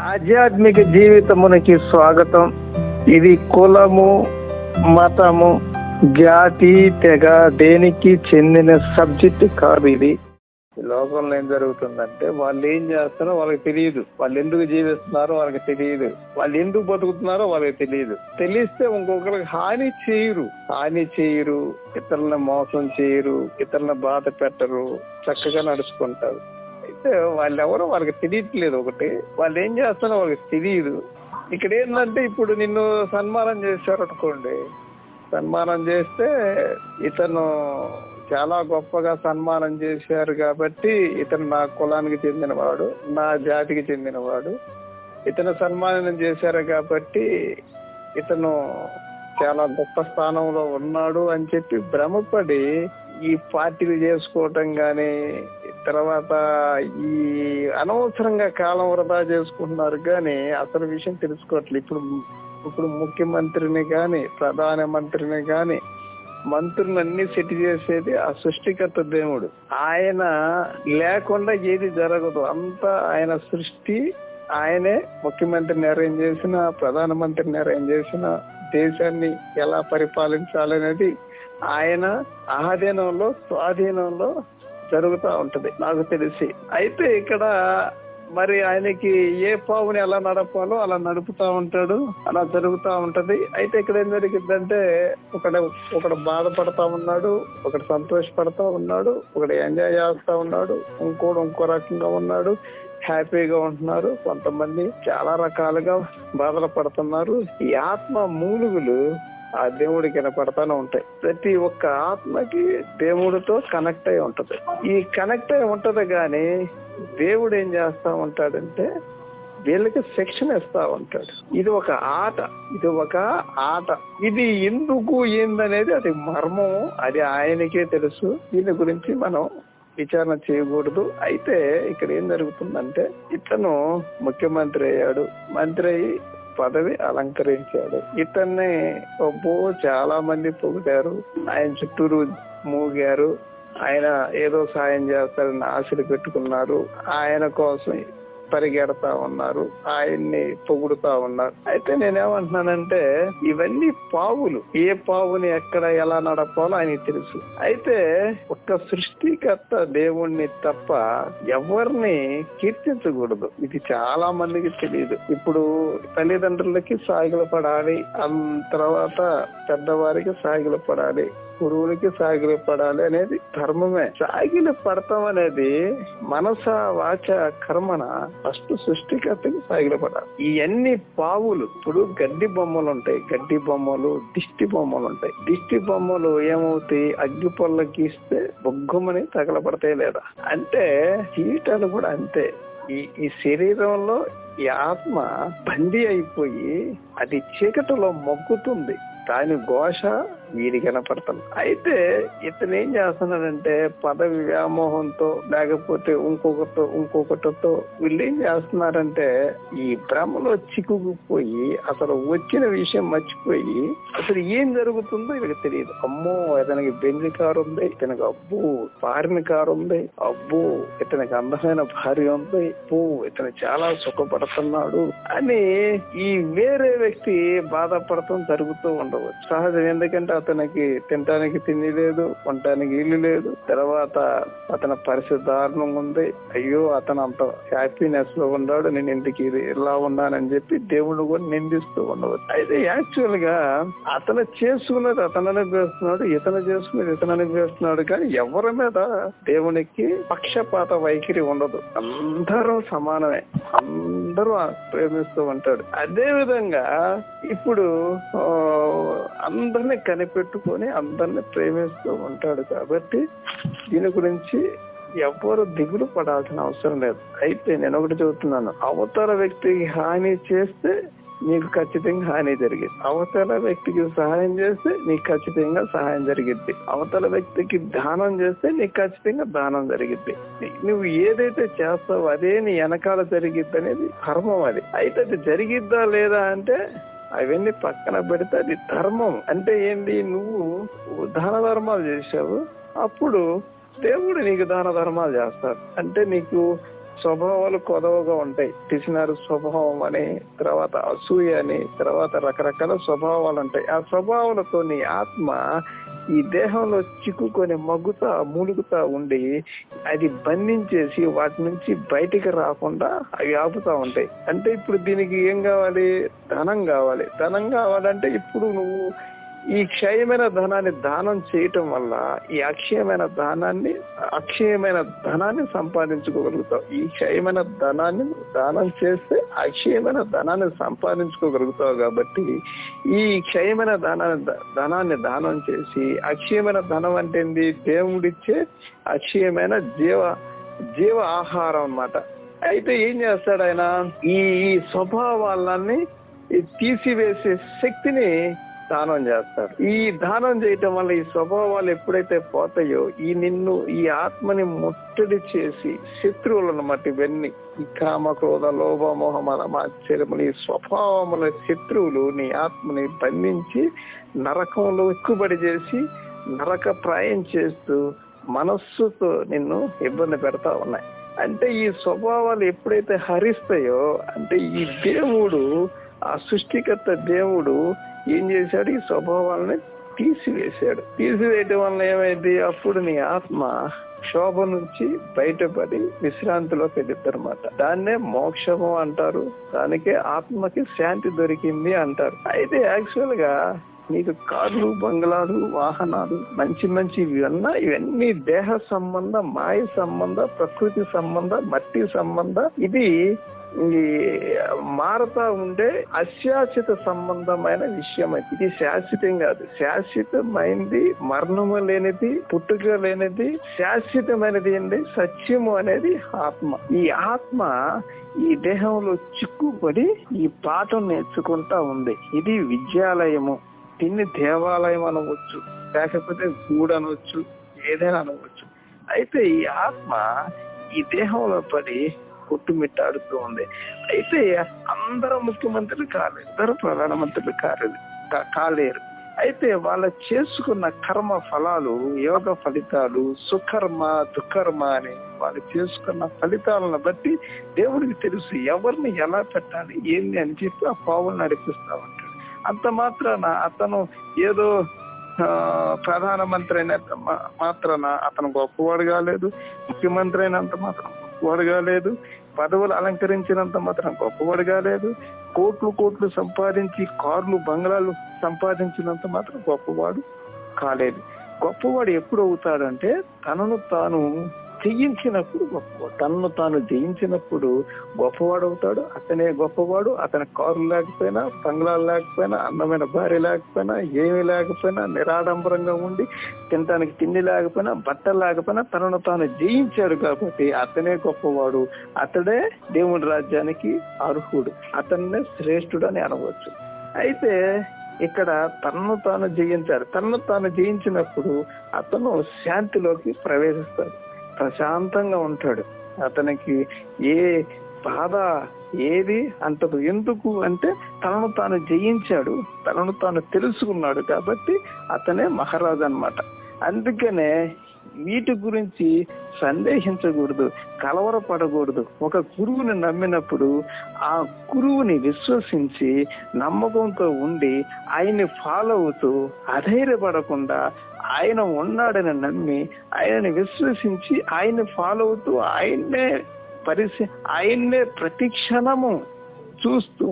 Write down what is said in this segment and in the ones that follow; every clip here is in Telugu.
ఆధ్యాత్మిక జీవితమునికి స్వాగతం. ఇది కులము, మతము, జాతి, తెగ దేనికి చెందిన సబ్జెక్ట్ కాదు. ఇది ఈ లోకంలో ఏం జరుగుతుందంటే వాళ్ళు ఏం చేస్తారో వాళ్ళకి తెలియదు, వాళ్ళు ఎందుకు జీవిస్తున్నారో వాళ్ళకి తెలియదు, వాళ్ళు ఎందుకు బతుకుతున్నారో వాళ్ళకి తెలియదు. తెలిస్తే ఇంకొకరికి హాని చేయరు, ఇతరులను మోసం చేయరు, ఇతరులను బాధ పెట్టరు, చక్కగా నడుచుకుంటారు. అయితే వాళ్ళెవరో వాళ్ళకి తెలియట్లేదు. ఒకటి వాళ్ళు ఏం చేస్తారో వాళ్ళకి తెలియదు. ఇక్కడ ఏంటంటే ఇప్పుడు నిన్ను సన్మానం చేశారు అనుకోండి, సన్మానం చేస్తే ఇతను చాలా గొప్పగా సన్మానం చేశారు కాబట్టి ఇతను నా కులానికి చెందినవాడు, నా జాతికి చెందినవాడు, ఇతను సన్మానం చేశారు కాబట్టి ఇతను చాలా గొప్ప స్థానంలో ఉన్నాడు అని చెప్పి భ్రమపడి ఈ పార్టీలు చేసుకోవటం కానీ, తర్వాత ఈ అనవసరంగా కాలం వృధా చేసుకుంటున్నారు. కానీ అసలు విషయం తెలుసుకోవట్లేదు. ఇప్పుడు ముఖ్యమంత్రిని కానీ, ప్రధానమంత్రిని కానీ, మంత్రులన్నీ సెట్ చేసేది ఆ సృష్టికర్త దేవుడు. ఆయన లేకుండా ఏది జరగదు. అంతా ఆయన సృష్టి. ఆయనే ముఖ్యమంత్రిని అరేంజ్ చేసిన, ప్రధానమంత్రిని అరేంజ్ చేసిన, దేశాన్ని ఎలా పరిపాలించాలనేది ఆయన ఆధీనంలో, స్వాధీనంలో జరుగుతూ ఉంటది నాకు తెలిసి. అయితే ఇక్కడ మరి ఆయనకి ఏ పావుని ఎలా నడపాలో అలా నడుపుతా ఉంటాడు, అలా జరుగుతూ ఉంటది. అయితే ఇక్కడ ఏం జరిగిందంటే ఒకడు బాధపడతా ఉన్నాడు, ఒకడు సంతోషపడతా ఉన్నాడు, ఒకడు ఎంజాయ్ చేస్తా ఉన్నాడు, ఇంకో రకంగా ఉన్నాడు, హ్యాపీగా ఉంటున్నారు. కొంతమంది చాలా రకాలుగా బాధలు పడుతున్నారు. ఈ ఆత్మ మూలుగులు ఆ దేవుడికి వినపడతానే ఉంటాయి. ప్రతి ఒక్క ఆత్మకి దేవుడితో కనెక్ట్ అయి ఉంటది. ఈ కనెక్ట్ అయి ఉంటది. కానీ దేవుడు ఏం చేస్తా ఉంటాడంటే వీళ్ళకి శిక్షణ ఇస్తా ఉంటాడు. ఇది ఒక ఆట. ఇది ఎందుకు ఏందనేది అది మర్మం, అది ఆయనకే తెలుసు. దీని గురించి మనం విచారణ చేయకూడదు. అయితే ఇక్కడ ఏం జరుగుతుందంటే ఇతను ముఖ్యమంత్రి అయ్యాడు, మంత్రి అయ్యి పదవి అలంకరించాడు. ఇతన్ని చాలా మంది పొగిడారు, ఆయన చుట్టూరు మూగారు, ఆయన ఏదో సాయం చేస్తారని ఆశలు పెట్టుకున్నారు, ఆయన కోసం పరిగెడతా ఉన్నారు, ఆయన్ని పొగుడుతా ఉన్నారు. అయితే నేనేమంటున్నానంటే ఇవన్నీ పావులు. ఏ పావుని ఎక్కడ ఎలా నడపాలో ఆయనకి తెలుసు. అయితే ఒక్క సృష్టికర్త దేవుణ్ణి తప్ప ఎవరిని కీర్తించకూడదు. ఇది చాలా మందికి తెలియదు. ఇప్పుడు తల్లిదండ్రులకి సాగిల పడాలి, తర్వాత పెద్దవారికి సాగిల పడాలి, గురువులకి సాగిల పడాలి అనేది ధర్మమే. సాగిల పడతాం అనేది మనస వాచ కర్మన ఫస్ట్ సృష్టికర్తకి సాగిల పడాలి. ఇవన్నీ పావులు. ఇప్పుడు గడ్డి బొమ్మలు ఉంటాయి, గడ్డి బొమ్మలు, దిష్టి బొమ్మలు ఉంటాయి. దిష్టి బొమ్మలు ఏమవుతాయి, అగ్గి పొల్ల గీస్తే బొగ్గమని తగలబడతాయి లేదా? అంటే కీటలు కూడా అంతే. ఈ శరీరంలో ఈ ఆత్మ బందీ అయిపోయి అది చీకటిలో మొగ్గుతుంది, దాని ఘోష వీడి కనపడతాను. అయితే ఇతను ఏం చేస్తున్నాడంటే పదవి వ్యామోహంతో లేకపోతే ఇంకొకటితో వీళ్ళు ఏం చేస్తున్నారంటే ఈ భ్రమలో చిక్కుకుపోయి అసలు వచ్చిన విషయం మర్చిపోయి అసలు ఏం జరుగుతుందో వీళ్ళకి తెలియదు. అమ్మో ఇతనికి బెంజ్ కారు ఉంది, ఇతనికి అబ్బో ఫారిన్ కారు ఉంది, అబ్బో ఇతనికి అందమైన భార్య ఉంది, అబ్బో ఇతను చాలా సుఖపడుతున్నాడు అని ఈ వేరే వ్యక్తి బాధపడటం జరుగుతూ ఉండవచ్చు సహజం. ఎందుకంటే అతనికి తినటానికి తిండి లేదు, ఉండటానికి ఇల్లు లేదు, తర్వాత అతని పరిస్థితి దారుణంగా ఉంది, అయ్యో అతను అంత హ్యాపీనెస్ లో ఉన్నాడు, నేను ఇంటికి ఇలా ఉన్నానని చెప్పి దేవుడు కూడా నిందిస్తూ ఉండవచ్చు. అయితే యాక్చువల్ గా అతను చేసుకున్నది అతను అనిపిస్తున్నాడు, ఇతను చేసుకున్నది ఇతను అనిపిస్తున్నాడు. కానీ ఎవరి మీద దేవునికి పక్షపాత వైఖరి ఉండదు. అందరూ సమానమే, అందరూ ప్రేమిస్తూ ఉంటాడు. అదే విధంగా ఇప్పుడు అందరినీ కనిపెట్టుకొని అందరినీ ప్రేమిస్తూ ఉంటాడు. కాబట్టి దీని గురించి ఎవరు దిగులు పడాల్సిన అవసరం లేదు. అయితే నేను ఒకటి చెబుతున్నాను, అవతల వ్యక్తికి హాని చేస్తే నీకు ఖచ్చితంగా హాని జరిగింది, అవతల వ్యక్తికి సహాయం చేస్తే నీకు ఖచ్చితంగా సహాయం జరిగిద్ది, అవతల వ్యక్తికి దానం చేస్తే నీకు ఖచ్చితంగా దానం జరిగిద్ది. నువ్వు ఏదైతే చేస్తావో అదే నీ వెనకాల జరిగిద్ది అనేది ధర్మం. అది అయితే అది జరిగిద్దా లేదా అంటే అవన్నీ పక్కన పెడితే అది ధర్మం. అంటే ఏంటి, నువ్వు దాన ధర్మాలు చేసావు, అప్పుడు దేవుడు నీకు దాన ధర్మాలు చేస్తాడు. అంటే నీకు స్వభావాలు కొదవగా ఉంటాయి. పిసినారు స్వభావం అని, తర్వాత అసూయ అని, తర్వాత రకరకాల స్వభావాలు ఉంటాయి. ఆ స్వభావాలతో నీ ఆత్మ ఈ దేహంలో చిక్కుకొని మూలుగుతా ఉండి అది బంధించేసి వాటి నుంచి బయటికి రాకుండా అవి ఆపుతా ఉంటాయి. అంటే ఇప్పుడు దీనికి ఏం కావాలి? ధనం కావాలి. ధనం కావాలంటే ఇప్పుడు నువ్వు ఈ క్షయమైన ధనాన్ని దానం చేయటం వల్ల ఈ అక్షయమైన ధనాన్ని సంపాదించుకోగలుగుతావు. ఈ క్షయమైన ధనాన్ని దానం చేస్తే అక్షయమైన ధనాన్ని సంపాదించుకోగలుగుతావు. కాబట్టి ఈ క్షయమైన ధనాన్ని దానం చేసి అక్షయమైన ధనం అంటే ఏంది? దేవుడిచ్చే అక్షయమైన జీవ ఆహారం అన్నమాట. అయితే ఏం చేస్తాడు ఆయన? ఈ స్వభావాలన్నీ తీసివేసే శక్తిని దానం చేస్తాడు. ఈ దానం చేయటం వల్ల ఈ స్వభావాలు ఎప్పుడైతే పోతాయో ఈ ఆత్మని ముట్టడి చేసి శత్రువులను మట్టి ఇవన్నీ ఈ కామ, క్రోధ, లోభ, మోహ, మద, మాత్సర్యములు ఈ స్వభావముల శత్రువులు నీ ఆత్మని బంధించి నరకంలో ఎక్కుబడి చేసి నరక ప్రాయం చేస్తూ మనస్సుతో నిన్ను ఇబ్బంది పెడతా ఉన్నాయి. అంటే ఈ స్వభావాలు ఎప్పుడైతే హరిస్తాయో అంటే ఈ దేవుడు, ఆ సృష్టికర్త దేవుడు ఏం చేశాడు? ఈ స్వభావాలని తీసివేశాడు. తీసివేయటం వల్ల ఏమైంది? అప్పుడు నీ ఆత్మ శోభ నుంచి బయటపడి విశ్రాంతిలోకి వెళ్ళిద్దనమాట. దాన్నే మోక్షము అంటారు. దానికే ఆత్మకి శాంతి దొరికింది అంటారు. అయితే యాక్చువల్ గా నీకు కార్లు, బంగ్లాలు, వాహనాలు మంచి ఇవన్నీ దేహ సంబంధ, మాయ సంబంధ, ప్రకృతి సంబంధ, మట్టి సంబంధ, ఇది మారుతా ఉండే అశాశ్వత సంబంధమైన విషయం. ఇది శాశ్వతం కాదు. శాశ్వతమైనది, మరణము లేనిది, పుట్టుక లేనిది, శాశ్వతమైనది ఏంటి? సత్యము అనేది ఆత్మ. ఈ ఆత్మ ఈ దేహంలో చిక్కుపడి ఈ పాఠం నేర్చుకుంటా ఉంది. ఇది విద్యాలయము. దీన్ని దేవాలయం అనవచ్చు, లేకపోతే గూడు అనవచ్చు, ఏదైనా అనవచ్చు. అయితే ఈ ఆత్మ ఈ దేహంలో పడి కొట్టుమిట్టాడుతూ ఉంది. అయితే అందరూ ముఖ్యమంత్రులు కాలేదు, అందరూ ప్రధానమంత్రులు కాలేరు. అయితే వాళ్ళ చేసుకున్న కర్మ ఫలాలు, యోగ ఫలితాలు, సుకర్మ, దుఃకర్మ అని వాళ్ళు చేసుకున్న ఫలితాలను బట్టి దేవుడికి తెలుసు ఎవరిని ఎలా పెట్టాలి, ఏంది అని చెప్పి ఆ పావులు నడిపిస్తా ఉంటాడు. అంత మాత్రాన అతను ఏదో ప్రధానమంత్రి అయినంత మాత్రాన అతను గొప్పవాడు కాలేదు, ముఖ్యమంత్రి అయినంత మాత్రం గొప్పవాడు కాలేదు, పదవులు అలంకరించినంత మాత్రం గొప్పవాడు కాలేదు, కోట్లు సంపాదించి కార్లు, బంగ్లాలు సంపాదించినంత మాత్రం గొప్పవాడు కాలేదు. గొప్పవాడు ఎప్పుడు అవుతాడంటే తనను తాను జయించినప్పుడు గొప్పవాడు. తనను తాను జయించినప్పుడు గొప్పవాడు అవుతాడు. అతనే గొప్పవాడు. అతని కారు లేకపోయినా, బంగ్లాలు లేకపోయినా, అందమైన భార్య లేకపోయినా, ఏమీ లేకపోయినా, నిరాడంబరంగా ఉండి తినటానికి తిండి లేకపోయినా, బట్టలు లేకపోయినా తనను తాను జయించాడు కాబట్టి అతనే గొప్పవాడు. అతడే దేవుడి రాజ్యానికి అర్హుడు. అతన్నే శ్రేష్ఠుడు అని అనవచ్చు. అయితే ఇక్కడ తనను తాను జయించాడు. తనను తాను జయించినప్పుడు అతను శాంతిలోకి ప్రవేశిస్తాడు, ప్రశాంతంగా ఉంటాడు. అతనికి ఏ బాధ ఏది అంటదు. ఎందుకు అంటే తనను తాను జయించాడు, తనను తాను తెలుసుకున్నాడు కాబట్టి అతనే మహారాజు అన్నమాట. అందుకనే వీటి గురించి సందేహించకూడదు, కలవరపడకూడదు. ఒక గురువుని నమ్మినప్పుడు ఆ గురువుని విశ్వసించి నమ్మకంతో ఉండి ఆయన్ని ఫాలో అవుతూ అధైర్యపడకుండా ఆయన ఉన్నాడని నమ్మి ఆయనని విశ్వసించి ఆయన్ని ఫాలో అవుతూ ఆయన్నే ప్రతి క్షణము చూస్తూ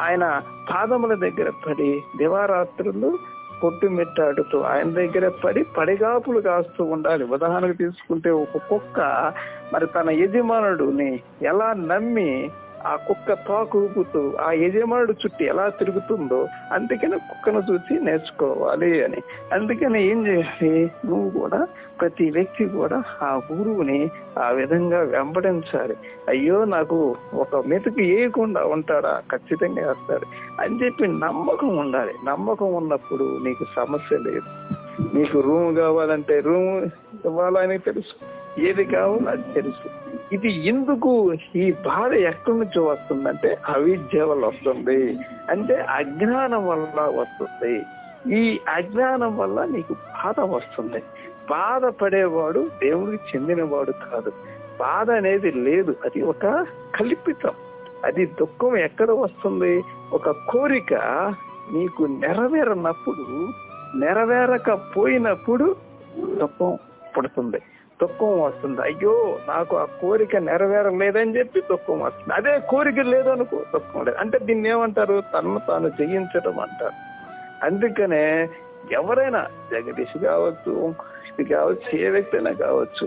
ఆయన పాదముల దగ్గర పడి దివారాత్రులు కొట్టుమిట్టాడుతూ ఆయన దగ్గర పడిగాపులు కాస్తూ ఉండాలి. ఉదాహరణకు తీసుకుంటే ఒక కుక్క మరి తన యజమానుడిని ఎలా నమ్మి ఆ కుక్క తోక ఊపుతూ ఆ యజమానుడు చుట్టూ ఎలా తిరుగుతుందో అందుకని కుక్కను చూసి నేర్చుకోవాలి అని. అందుకని ఏం చేయాలి? నువ్వు కూడా, ప్రతి వ్యక్తి కూడా ఆ గురువుని ఆ విధంగా వెంబడించాలి. అయ్యో నాకు ఒక మెతుకు వేయకుండా ఉంటాడా? ఖచ్చితంగా వేస్తాడు అని చెప్పి నమ్మకం ఉండాలి. నమ్మకం ఉన్నప్పుడు నీకు సమస్య లేదు. నీకు రూమ్ కావాలంటే రూమ్ ఇవ్వాలని తెలుసు, ఏది కావాలో అది తెలుసు. ఇది ఎందుకు ఈ బాధ ఎక్కడి నుంచి వస్తుందంటే అవిద్య వల్ల వస్తుంది, అంటే అజ్ఞానం వల్ల వస్తుంది. ఈ అజ్ఞానం వల్ల నీకు బాధ వస్తుంది. బాధపడేవాడు దేవుడికి చెందినవాడు కాదు. బాధ అనేది లేదు, అది ఒక కల్పితం. అది దుఃఖం ఎక్కడ వస్తుంది? ఒక కోరిక నీకు నెరవేరకపోయినప్పుడు దుఃఖం పుడుతుంది, దుఃఖం వస్తుంది. అయ్యో నాకు ఆ కోరిక నెరవేరలేదని చెప్పి దుఃఖం వస్తుంది. అదే కోరిక లేదనుకో దుఃఖం లేదు. అంటే దీన్ని ఏమంటారు? తనను తాను జయించడం అంటారు. అందుకనే ఎవరైనా జగదీష్ కావచ్చు, ఇది కావచ్చు, ఏ వ్యక్తి అయినా కావచ్చు,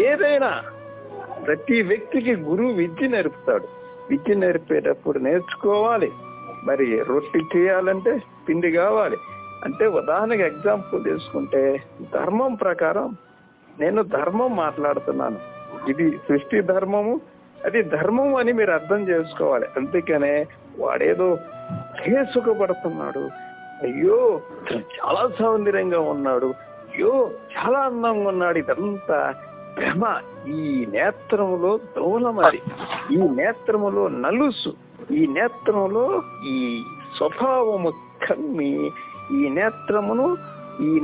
ఏదైనా ప్రతి వ్యక్తికి గురువు విద్య నేర్పుతాడు. విద్య నేర్పేటప్పుడు నేర్చుకోవాలి. మరి రొట్టె చేయాలంటే పిండి కావాలి. అంటే ఉదాహరణకి ఎగ్జాంపుల్ తీసుకుంటే ధర్మం ప్రకారం నేను ధర్మం మాట్లాడుతున్నాను, ఇది సృష్టి ధర్మము, అది ధర్మం అని మీరు అర్థం చేసుకోవాలి. అందుకనే వాడేదో సుఖపడుతున్నాడు, అయ్యో చాలా సౌందర్యంగా ఉన్నాడు, అయ్యో చాలా అందంగా ఉన్నాడు, ఇదంతా భ్రమ. ఈ నేత్రములో దూలమది, ఈ నేత్రములో నలుసు, ఈ నేత్రములో ఈ స్వభావము కమ్మి ఈ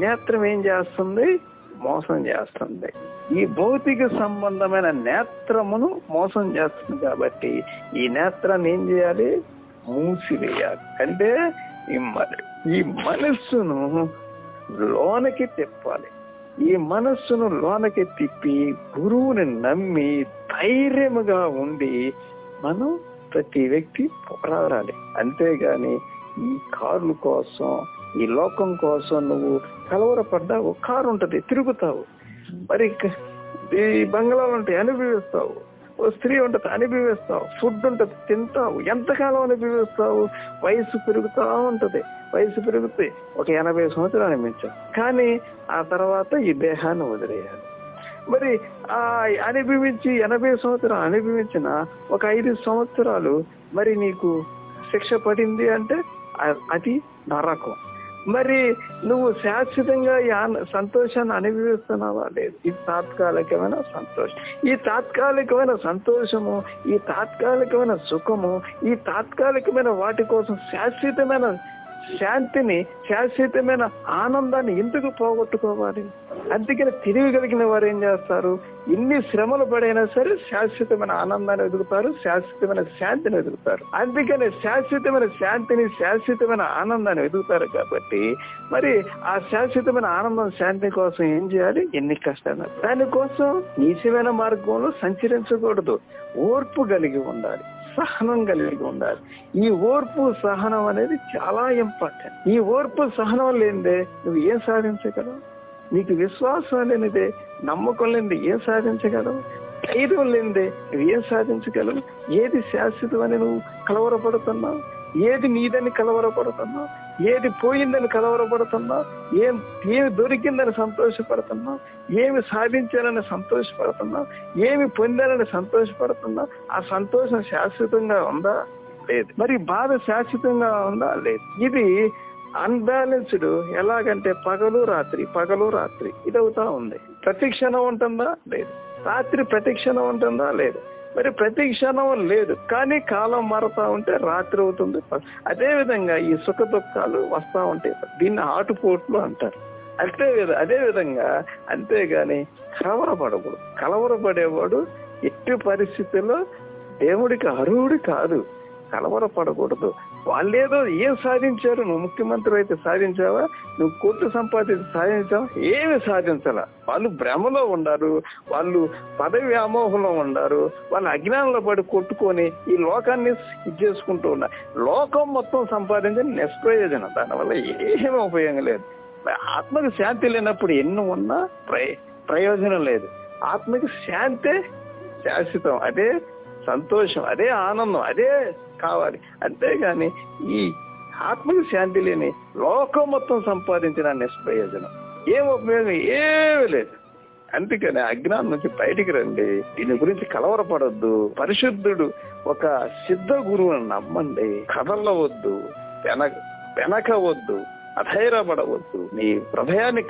నేత్రం ఏం చేస్తుంది? మోసం చేస్తుంది. ఈ భౌతిక సంబంధమైన నేత్రమును మోసం చేస్తుంది. కాబట్టి ఈ నేత్రాన్ని ఏం చేయాలి? మూసివేయాలి. అంటే ఈ మనస్సును లోనకి తిప్పాలి. ఈ మనస్సును లోనకి తిప్పి గురువుని నమ్మి ధైర్యముగా ఉండి మనం ప్రతి వ్యక్తి పోరాడాలి. అంతేగాని ఈ కార్ల కోసం, ఈ లోకం కోసం నువ్వు కలవరపడ్డావు. కారు ఉంటది, తిరుగుతావు. మరి ఈ బంగ్లాలు ఉంటాయి, అనుభవిస్తావు. ఓ స్త్రీ ఉంటది, అనుభవిస్తావు. ఫుడ్ ఉంటది, తింటావు. ఎంతకాలం అనుభవిస్తావు? వయసు పెరుగుతా ఉంటది. వయసు పెరుగుతాయి, ఒక 80 సంవత్సరాలు అనిపించావు. కానీ ఆ తర్వాత ఈ దేహాన్ని వదిలేయాలి. మరి ఆ అనుభవించి 80 సంవత్సరాలు అనుభవించిన ఒక 5 సంవత్సరాలు మరి నీకు శిక్ష పడింది అంటే అది నరకం. మరి నువ్వు శాశ్వతంగా సంతోషాన్ని అనుభవిస్తున్నావా? లేదు. ఇది తాత్కాలికమైన సంతోషం. ఈ తాత్కాలికమైన సంతోషము, ఈ తాత్కాలికమైన సుఖము, ఈ తాత్కాలికమైన వాటి కోసం శాశ్వతమైన శాంతిని, శాశ్వతమైన ఆనందాన్ని ఎందుకు పోగొట్టుకోవాలి? అందుకని తెలియగలిగిన వారు ఏం చేస్తారు? ఇన్ని శ్రమలు పడైనా సరే శాశ్వతమైన ఆనందాన్ని ఎదుగుతారు, శాశ్వతమైన శాంతిని ఎదుగుతారు. అందుకని శాశ్వతమైన శాంతిని, శాశ్వతమైన ఆనందాన్ని ఎదుగుతారు. కాబట్టి మరి ఆ శాశ్వతమైన ఆనందం, శాంతి కోసం ఏం చేయాలి? ఎన్ని కష్టాలు. దానికోసం నీచమైన మార్గంలో సంచరించకూడదు. ఓర్పు కలిగి ఉండాలి, సహనం కలిగి ఉండాలి. ఈ ఓర్పు సహనం అనేది చాలా ఇంపార్టెంట్. ఈ ఓర్పు సహనం లేనిదే నువ్వు ఏం సాధించగలవు? నీకు విశ్వాసం లేనిదే, నమ్మకం లేనిదే ఏం సాధించగలవు? ధైర్యం లేనిదే నువ్వు ఏం సాధించగలవు? ఏది శాశ్వతం అని నువ్వు కలవరపడుతున్నావు? ఏది నీదని కలవరపడుతున్నావు? ఏది పోయిందని కలవరపడుతున్నావు? ఏమి దొరికిందని సంతోషపడుతున్నావు? ఏమి సాధించాలని సంతోషపడుతున్నావు? ఏమి పొందాలని సంతోషపడుతున్నావు? ఆ సంతోషం శాశ్వతంగా ఉందా? లేదు. మరి బాధ శాశ్వతంగా ఉందా? లేదు. ఇది అన్బ్యాలెన్స్డ్. ఎలాగంటే పగలు రాత్రి ఇదవుతా ఉంది. ప్రతిక్షణం ఉంటుందా? లేదు. రాత్రి ప్రతిక్షణం ఉంటుందా? లేదు. మరి ప్రతిక్షణం లేదు, కానీ కాలం మారుతా ఉంటే రాత్రి అవుతుంది. అదే విధంగా ఈ సుఖ దుఃఖాలు వస్తా ఉంటాయి. దీన్ని ఆటుపోట్లు అంటారు. అదే విధంగా అంతేగాని కలవరపడకూడదు. కలవరపడేవాడు ఎట్టి పరిస్థితుల్లో దేవుడికి అర్హుడు కాదు. కలవరపడకూడదు. వాళ్ళేదో ఏం సాధించారు? నువ్వు ముఖ్యమంత్రి అయితే సాధించావా? నువ్వు కోట్లు సంపాదించి సాధించావా? ఏమి సాధించాలా? వాళ్ళు భ్రమలో ఉండారు, వాళ్ళు పదవి వ్యామోహంలో ఉండారు, వాళ్ళు అజ్ఞానంలో పడి కొట్టుకొని ఈ లోకాన్ని ఇచ్చేసుకుంటూ ఉన్నారు. లోకం మొత్తం సంపాదించని నిష్ప్రయోజనం. దానివల్ల ఏమీ ఉపయోగం లేదు. ఆత్మకి శాంతి లేనప్పుడు ఎన్ని ఉన్నా ప్రయోజనం లేదు. ఆత్మకి శాంతే శాశ్వతం, అదే సంతోషం, అదే ఆనందం, అదే కావాలి. అంతేగాని ఈ ఆత్మకి శాంతి లేని లోకం మొత్తం సంపాదించిన నిష్ప్రయోజనం, ఏం ఉపయోగం? ఏమీ లేదు. అందుకని అజ్ఞానం నుంచి బయటికి రండి. దీని గురించి కలవరపడొద్దు. పరిశుద్ధుడు ఒక సిద్ధ గురువుని నమ్మండి. కదలవద్దు, వెనకవద్దు, అధైర్యపడవద్దు. నీ హృదయాన్ని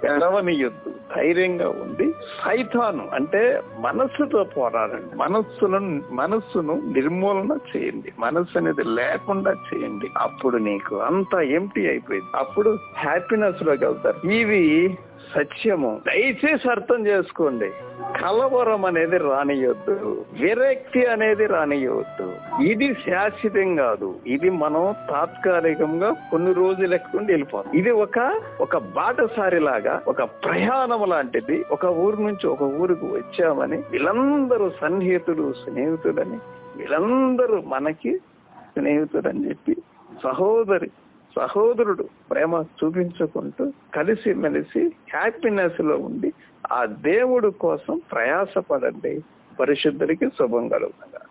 పెరవనీయొద్దు. ధైర్యంగా ఉంది. సైతాను అంటే మనస్సుతో పోరాడండి. మనస్సును నిర్మూలన చేయండి. మనస్సు అనేది లేకుండా చేయండి. అప్పుడు నీకు అంతా ఎంప్టీ అయిపోయింది. అప్పుడు హ్యాపీనెస్ లోకి వెళ్తారు. ఇవి సత్యము. దయచేసి అర్థం చేసుకోండి. కలవరం అనేది రానియొద్దు, విరక్తి అనేది రానియవద్దు. ఇది శాశ్వతం కాదు. ఇది మనం తాత్కాలికంగా కొన్ని రోజులు ఎక్కుండి వెళ్ళిపోతాం. ఇది ఒక బాటసారి లాగా, ఒక ప్రయాణం లాంటిది. ఒక ఊరు నుంచి ఒక ఊరికి వచ్చామని వీళ్ళందరూ సన్నిహితుడు, స్నేహితుడని, వీళ్ళందరూ మనకి స్నేహితుడని చెప్పి సహోదరుడు ప్రేమ చూపించుకుంటూ కలిసి మెలిసి హ్యాపీనెస్ లో ఉండి ఆ దేవుడు కోసం ప్రయాసపడండి. పరిశుద్ధుడికి శుభం కలుగుతుంది.